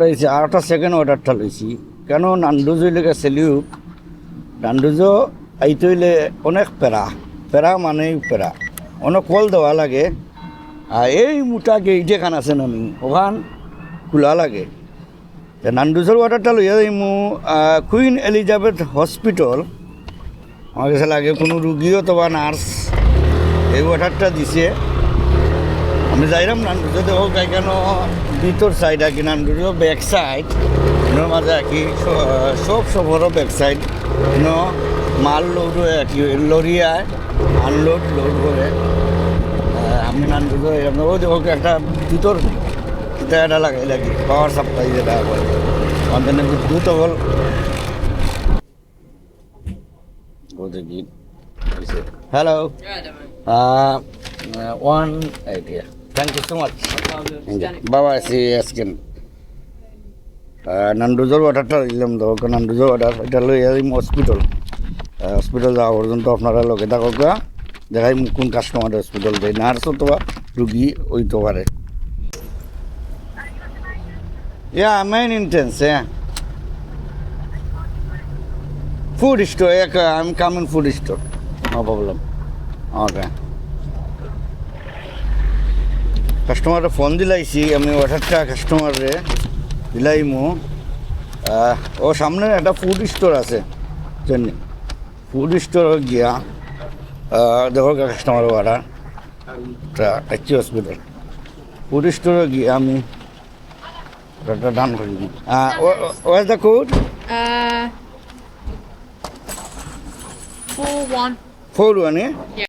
রয়েছে আর একটা সেকেন্ড অর্ডারটা লইছি কেন নান্ডুজ হইলে সেলিউট নান্ডুজও আইতে হইলে অনেক পেরা মানেই পেরা অনেক কল দেওয়া লাগে আর এই মোটা গেইটে খান আছে নামি ওখান খোলা লাগে নান্ডুজের অর্ডারটা লইয়া যাই কুইন এলিজাবেথ হসপিটাল আমার কাছে লাগে কোনো রুগী অথবা নার্স এই অর্ডারটা দিছে আমি যাইলাম নান্ডুজো দেখো কেন ভিতর সাইড আর কি নান্ডুজো ব্যাক সাইড এর মাঝে আর কি সব সবরও ব্যাক সাইড মাল লোড হয়ে আর কি লরিয়ায় আনলোড লোড করে আমি নান্ডুজো এরকম ও দেখো একটা ভিতর এটা লাগাই লাগি পাওয়ার সাপ্লাই যেটা বলে আমাদের বিদ্যুৎ হল দেখি hello one idea thank you so much বাবা সি আজকেন নান্ডুজোর অর্ডারটা দিলাম তো নান্ডুজোর অর্ডার এটা লই হসপিটাল যাওয়া পর্যন্ত আপনারা লোকে থাকুক দেখাই কোন কাস্টমার হসপিটাল দেয় নার্স অথবা রুগী হইতে পারে main intense food store I'm coming food store no problem okay কাস্টমারে ফোন দিলাইছি আমি অর্ডারটা কাস্টমারে দিলাইমু ও সামনে একটা ফুড স্টোর আছে জানি ফুড স্টোর গিয়া দেখো কাস্টমার অর্ডারটা একটি হসপিটাল ফুড স্টোরে গিয়া আমি অর্ডারটা ডান করি ওয়াজ দ্য কোড 41. 41 eh